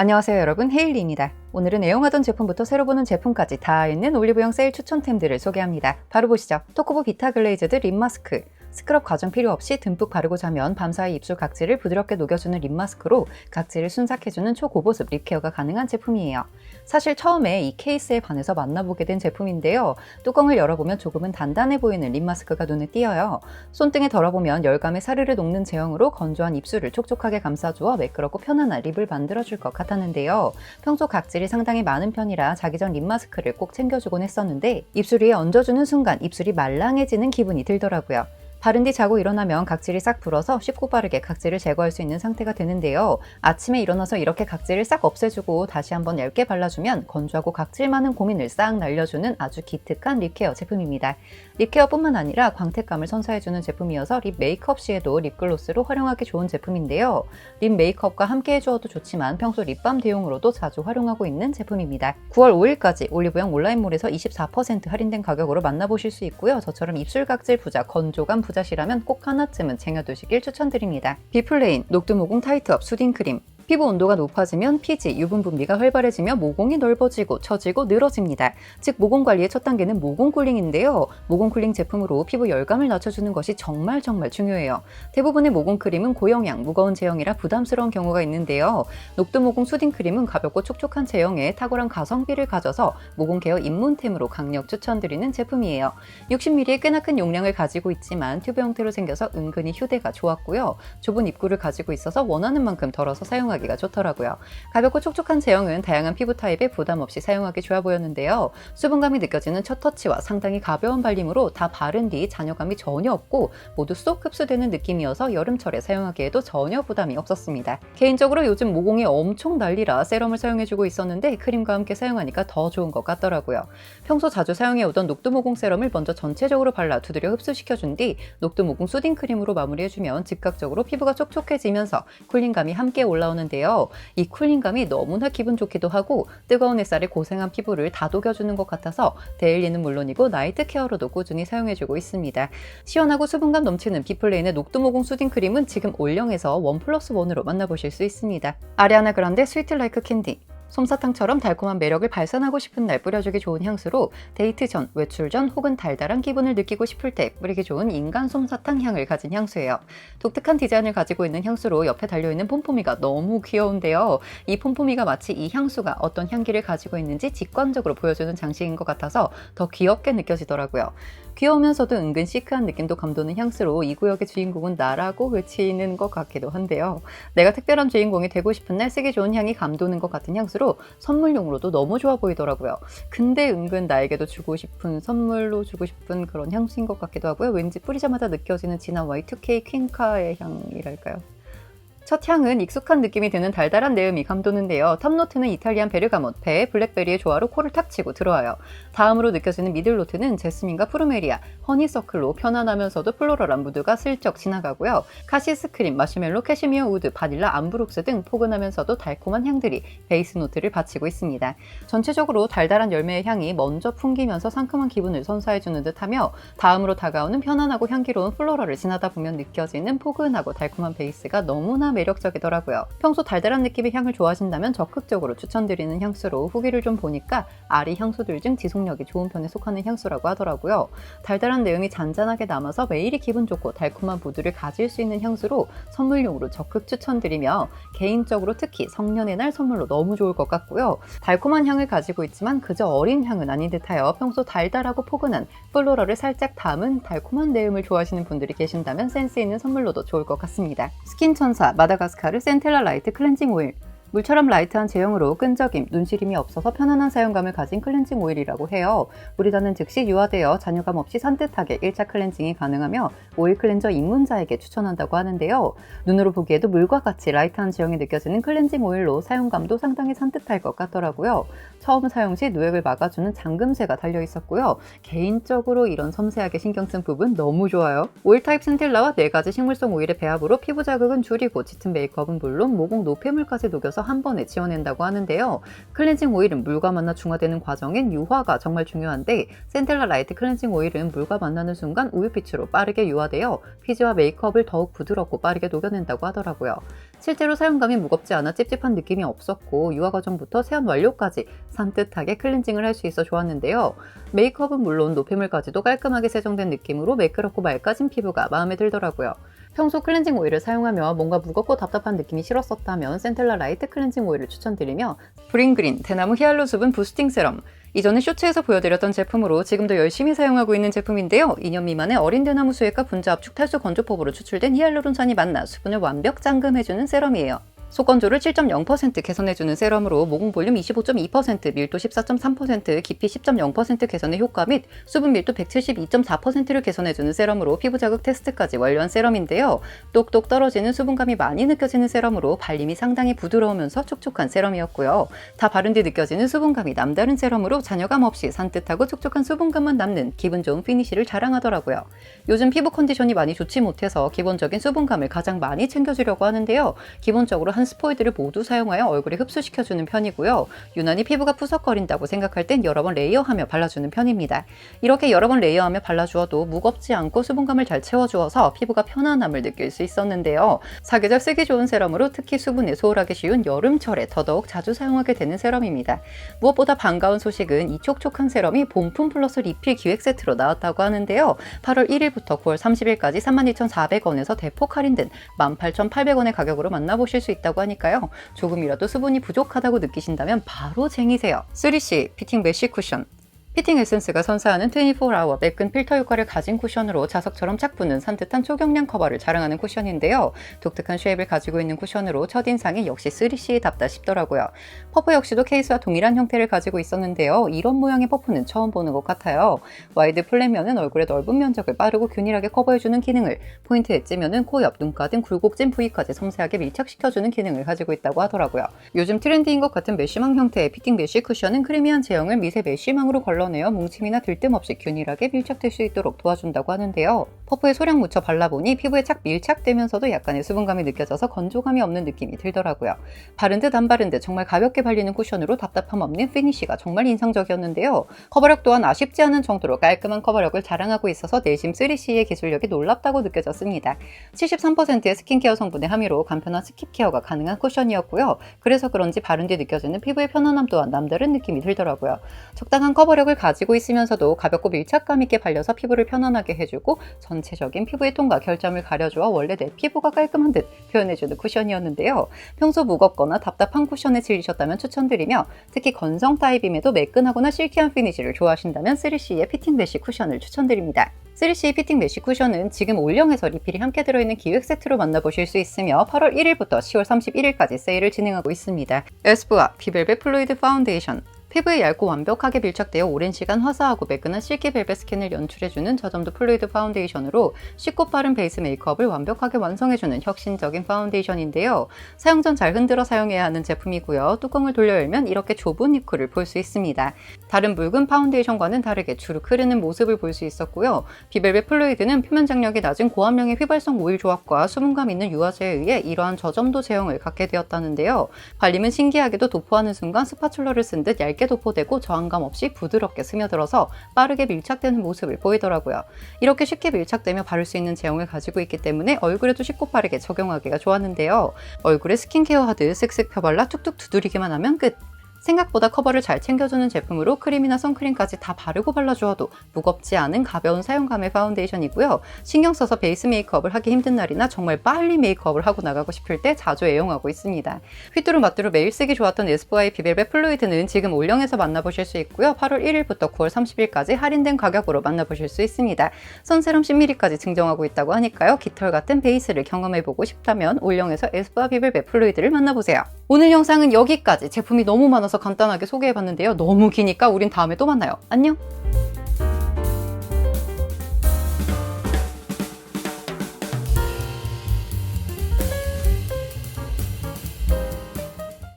안녕하세요 여러분, 헤일리입니다. 오늘은 애용하던 제품부터 새로 보는 제품까지 다 있는 올리브영 세일 추천템들을 소개합니다. 바로 보시죠. 토코보 비타 글레이즈드 립 마스크. 스크럽 과정 필요 없이 듬뿍 바르고 자면 밤사이 입술 각질을 부드럽게 녹여주는 립 마스크로 각질을 순삭해주는 초고보습 립 케어가 가능한 제품이에요. 사실 처음에 이 케이스에 반해서 만나보게 된 제품인데요. 뚜껑을 열어보면 조금은 단단해 보이는 립 마스크가 눈에 띄어요. 손등에 덜어보면 열감에 사르르 녹는 제형으로 건조한 입술을 촉촉하게 감싸주어 매끄럽고 편안한 립을 만들어줄 것 같았는데요. 평소 각질이 상당히 많은 편이라 자기 전 립 마스크를 꼭 챙겨주곤 했었는데 입술 위에 얹어주는 순간 입술이 말랑해지는 기분이 들더라고요. 바른 뒤 자고 일어나면 각질이 싹 불어서 쉽고 빠르게 각질을 제거할 수 있는 상태가 되는데요. 아침에 일어나서 이렇게 각질을 싹 없애주고 다시 한번 얇게 발라주면 건조하고 각질 많은 고민을 싹 날려주는 아주 기특한 립케어 제품입니다. 립케어뿐만 아니라 광택감을 선사해주는 제품이어서 립 메이크업 시에도 립글로스로 활용하기 좋은 제품인데요. 립 메이크업과 함께 해주어도 좋지만 평소 립밤 대용으로도 자주 활용하고 있는 제품입니다. 9월 5일까지 올리브영 온라인몰에서 24% 할인된 가격으로 만나보실 수 있고요. 저처럼 입술 각질 부자, 건조감 부자시라면 꼭 하나쯤은 쟁여두시길 추천드립니다. 비플레인 녹두모공 타이트업 수딩 크림. 피부 온도가 높아지면 피지, 유분 분비가 활발해지며 모공이 넓어지고 처지고 늘어집니다. 즉 모공 관리의 첫 단계는 모공 쿨링인데요. 모공 쿨링 제품으로 피부 열감을 낮춰주는 것이 정말 중요해요. 대부분의 모공 크림은 고영양, 무거운 제형이라 부담스러운 경우가 있는데요. 녹두 모공 수딩 크림은 가볍고 촉촉한 제형에 탁월한 가성비를 가져서 모공 케어 입문템으로 강력 추천드리는 제품이에요. 60ml의 꽤나 큰 용량을 가지고 있지만 튜브 형태로 생겨서 은근히 휴대가 좋았고요. 좁은 입구를 가지고 있어서 원하는 만큼 덜어서 사용하기가 좋더라고요. 가볍고 촉촉한 제형은 다양한 피부 타입에 부담 없이 사용하기 좋아 보였는데요. 수분감이 느껴지는 첫 터치와 상당히 가벼운 발림으로 다 바른 뒤 잔여감이 전혀 없고 모두 쏙 흡수되는 느낌이어서 여름철에 사용하기에도 전혀 부담이 없었습니다. 개인적으로 요즘 모공이 엄청 난리라 세럼을 사용해주고 있었는데 크림과 함께 사용하니까 더 좋은 것 같더라고요. 평소 자주 사용해오던 녹두 모공 세럼을 먼저 전체적으로 발라 두드려 흡수시켜준 뒤 녹두 모공 수딩 크림으로 마무리해주면 즉각적으로 피부가 촉촉해지면서 쿨링감이 함께 올라오는 이 쿨링감이 너무나 기분 좋기도 하고 뜨거운 햇살에 고생한 피부를 다독여주는 것 같아서 데일리는 물론이고 나이트 케어로도 꾸준히 사용해주고 있습니다. 시원하고 수분감 넘치는 비플레인의 녹두모공 수딩 크림은 지금 올영에서 1+1으로 만나보실 수 있습니다. 아리아나 그란데 스위트 라이크 캔디. 솜사탕처럼 달콤한 매력을 발산하고 싶은 날 뿌려주기 좋은 향수로 데이트 전, 외출 전 혹은 달달한 기분을 느끼고 싶을 때 뿌리기 좋은 인간 솜사탕 향을 가진 향수예요. 독특한 디자인을 가지고 있는 향수로 옆에 달려있는 폼포미가 너무 귀여운데요. 이 폼포미가 마치 이 향수가 어떤 향기를 가지고 있는지 직관적으로 보여주는 장식인 것 같아서 더 귀엽게 느껴지더라고요. 귀여우면서도 은근 시크한 느낌도 감도는 향수로 이 구역의 주인공은 나라고 외치는 것 같기도 한데요. 내가 특별한 주인공이 되고 싶은 날 쓰기 좋은 향이 감도는 것 같은 향수로 선물용으로도 너무 좋아 보이더라고요. 근데 은근 나에게도 주고 싶은 선물로 주고 싶은 그런 향수인 것 같기도 하고요. 왠지 뿌리자마자 느껴지는 진한 Y2K 퀸카의 향이랄까요. 첫 향은 익숙한 느낌이 드는 달달한 내음이 감도는데요. 탑노트는 이탈리안 베르가못, 배, 블랙베리의 조화로 코를 탁 치고 들어와요. 다음으로 느껴지는 미들노트는 제스민과 프루메리아, 허니서클로 편안하면서도 플로럴한 무드가 슬쩍 지나가고요. 카시스 크림, 마시멜로, 캐시미어 우드, 바닐라, 암브룩스 등 포근하면서도 달콤한 향들이 베이스 노트를 바치고 있습니다. 전체적으로 달달한 열매의 향이 먼저 풍기면서 상큼한 기분을 선사해주는 듯하며 다음으로 다가오는 편안하고 향기로운 플로럴을 지나다 보면 느껴지는 포근하고 달콤한 베이스가 너무나 매력적이더라고요. 평소 달달한 느낌의 향을 좋아하신다면 적극적으로 추천드리는 향수로 후기를 좀 보니까 아리 향수들 중 지속력이 좋은 편에 속하는 향수라고 하더라고요. 달달한 내음이 잔잔하게 남아서 매일이 기분 좋고 달콤한 무드를 가질 수 있는 향수로 선물용으로 적극 추천드리며 개인적으로 특히 성년의 날 선물로 너무 좋을 것 같고요. 달콤한 향을 가지고 있지만 그저 어린 향은 아닌 듯하여 평소 달달하고 포근한 플로럴을 살짝 담은 달콤한 내음을 좋아하시는 분들이 계신다면 센스 있는 선물로도 좋을 것 같습니다. 스킨천사 마다가스카르 센텔라 라이트 클렌징 오일. 물처럼 라이트한 제형으로 끈적임, 눈시림이 없어서 편안한 사용감을 가진 클렌징 오일이라고 해요. 물이 닿는 즉시 유화되어 잔여감 없이 산뜻하게 1차 클렌징이 가능하며 오일 클렌저 입문자에게 추천한다고 하는데요. 눈으로 보기에도 물과 같이 라이트한 제형이 느껴지는 클렌징 오일로 사용감도 상당히 산뜻할 것 같더라고요. 처음 사용 시 누액을 막아주는 잠금쇠가 달려있었고요. 개인적으로 이런 섬세하게 신경 쓴 부분 너무 좋아요. 오일 타입 센틸라와 4가지 식물성 오일의 배합으로 피부 자극은 줄이고 짙은 메이크업은 물론 모공 노폐물까지 녹여서 섞어서 한 번에 지워낸다고 하는데요. 클렌징 오일은 물과 만나 중화되는 과정인 유화가 정말 중요한데 센텔라 라이트 클렌징 오일은 물과 만나는 순간 우유빛으로 빠르게 유화되어 피지와 메이크업을 더욱 부드럽고 빠르게 녹여낸다고 하더라고요. 실제로 사용감이 무겁지 않아 찝찝한 느낌이 없었고 유화 과정부터 세안 완료까지 산뜻하게 클렌징을 할 수 있어 좋았는데요. 메이크업은 물론 노폐물까지도 깔끔하게 세정된 느낌으로 매끄럽고 맑아진 피부가 마음에 들더라고요. 평소 클렌징 오일을 사용하며 뭔가 무겁고 답답한 느낌이 싫었었다면 센텔라 라이트 클렌징 오일을 추천드리며 브링그린 대나무 히알루 수분 부스팅 세럼, 이전에 쇼츠에서 보여드렸던 제품으로 지금도 열심히 사용하고 있는 제품인데요. 2년 미만의 어린 대나무 수액과 분자 압축 탈수 건조법으로 추출된 히알루론산이 만나 수분을 완벽 잠금해주는 세럼이에요. 속건조를 7.0% 개선해주는 세럼으로 모공 볼륨 25.2%, 밀도 14.3%, 깊이 10.0% 개선의 효과 및 수분 밀도 172.4%를 개선해주는 세럼으로 피부 자극 테스트까지 완료한 세럼인데요. 똑똑 떨어지는 수분감이 많이 느껴지는 세럼으로 발림이 상당히 부드러우면서 촉촉한 세럼이었고요. 다 바른 뒤 느껴지는 수분감이 남다른 세럼으로 잔여감 없이 산뜻하고 촉촉한 수분감만 남는 기분 좋은 피니쉬를 자랑하더라고요. 요즘 피부 컨디션이 많이 좋지 못해서 기본적인 수분감을 가장 많이 챙겨주려고 하는데요. 기본적으로 한 스포이드를 모두 사용하여 얼굴에 흡수시켜주는 편이고요. 유난히 피부가 푸석거린다고 생각할 땐 여러 번 레이어하며 발라주는 편입니다. 이렇게 여러 번 레이어하며 발라주어도 무겁지 않고 수분감을 잘 채워주어서 피부가 편안함을 느낄 수 있었는데요. 사계절 쓰기 좋은 세럼으로 특히 수분에 소홀하기 쉬운 여름철에 더더욱 자주 사용하게 되는 세럼입니다. 무엇보다 반가운 소식은 이 촉촉한 세럼이 본품 플러스 리필 기획 세트로 나왔다고 하는데요. 8월 1일부터 9월 30일까지 32,400원에서 대폭 할인된 18,800원의 가격으로 만나보실 수 있다고 하니까요. 조금이라도 수분이 부족하다고 느끼신다면 바로 쟁이세요. 3C 피팅 메쉬 쿠션, 피팅 에센스가 선사하는 24hour 매끈 필터 효과를 가진 쿠션으로 자석처럼 착 붙는 산뜻한 초경량 커버를 자랑하는 쿠션인데요. 독특한 쉐입을 가지고 있는 쿠션으로 첫인상이 역시 3C답다 싶더라고요. 퍼프 역시도 케이스와 동일한 형태를 가지고 있었는데요. 이런 모양의 퍼프는 처음 보는 것 같아요. 와이드 플랫면은 얼굴의 넓은 면적을 빠르고 균일하게 커버해주는 기능을, 포인트 엣지면은 코 옆, 눈가 등 굴곡진 부위까지 섬세하게 밀착시켜주는 기능을 가지고 있다고 하더라고요. 요즘 트렌디인 것 같은 메쉬망 형태의 피팅 메쉬 쿠션은 크리미한 제형을 미세 메쉬망으로 걸러내어 뭉침이나 들뜸 없이 균일하게 밀착될 수 있도록 도와준다고 하는데요. 퍼프에 소량 묻혀 발라보니 피부에 착 밀착되면서도 약간의 수분감이 느껴져서 건조감이 없는 느낌이 들더라고요. 바른 듯 안 바른 듯 정말 가볍게 발리는 쿠션으로 답답함 없는 피니쉬가 정말 인상적이었는데요. 커버력 또한 아쉽지 않은 정도로 깔끔한 커버력을 자랑하고 있어서 내심 3C의 기술력이 놀랍다고 느껴졌습니다. 73%의 스킨케어 성분의 함유로 간편한 스킨케어가 가능한 쿠션이었고요. 그래서 그런지 바른 뒤 느껴지는 피부의 편안함 또한 남다른 느낌이 들더라고요. 적당한 커버력을 가지고 있으면서도 가볍고 밀착감 있게 발려서 피부를 편안하게 해주고 전체적인 피부의 톤과 결점을 가려주어 원래 내 피부가 깔끔한 듯 표현해주는 쿠션이었는데요. 평소 무겁거나 답답한 쿠션에 질리셨다면 추천드리며 특히 건성 타입임에도 매끈하거나 실키한 피니쉬를 좋아하신다면 3C의 피팅 메쉬 쿠션을 추천드립니다. 3C 피팅 메쉬 쿠션은 지금 올영에서 리필이 함께 들어있는 기획 세트로 만나보실 수 있으며 8월 1일부터 10월 31일까지 세일을 진행하고 있습니다. 에스쁘아 비벨벳 플루이드 파운데이션, 피부에 얇고 완벽하게 밀착되어 오랜 시간 화사하고 매끈한 실키 벨벳 스킨을 연출해주는 저점도 플루이드 파운데이션으로 쉽고 빠른 베이스 메이크업을 완벽하게 완성해주는 혁신적인 파운데이션인데요. 사용 전 잘 흔들어 사용해야 하는 제품이고요. 뚜껑을 돌려 열면 이렇게 좁은 입구를 볼 수 있습니다. 다른 묽은 파운데이션과는 다르게 주룩 흐르는 모습을 볼 수 있었고요. 비벨벳 플루이드는 표면 장력이 낮은 고함량의 휘발성 오일 조합과 수분감 있는 유화제에 의해 이러한 저점도 제형을 갖게 되었다는데요. 발림은 신기하게도 도포하는 순간 스파츌러를 쓴 듯 얇게 도포되고 저항감 없이 부드럽게 스며들어서 빠르게 밀착되는 모습을 보이더라고요. 이렇게 쉽게 밀착되며 바를 수 있는 제형을 가지고 있기 때문에 얼굴에도 쉽고 빠르게 적용하기가 좋았는데요. 얼굴에 스킨케어 하듯 쓱쓱 펴발라 툭툭 두드리기만 하면 끝! 생각보다 커버를 잘 챙겨주는 제품으로 크림이나 선크림까지 다 바르고 발라주어도 무겁지 않은 가벼운 사용감의 파운데이션이고요. 신경 써서 베이스 메이크업을 하기 힘든 날이나 정말 빨리 메이크업을 하고 나가고 싶을 때 자주 애용하고 있습니다. 휘뚜루마뚜루 매일 쓰기 좋았던 에스쁘아의 비벨벳 플루이드는 지금 올영에서 만나보실 수 있고요. 8월 1일부터 9월 30일까지 할인된 가격으로 만나보실 수 있습니다. 선세럼 10ml까지 증정하고 있다고 하니까요. 깃털 같은 베이스를 경험해보고 싶다면 올영에서 에스쁘아 비벨벳 플루이드를 만나보세요. 오늘 영상은 여기까지. 제품이 너무 많아서 간단하게 소개해봤는데요. 너무 기니까 우린 다음에 또 만나요. 안녕!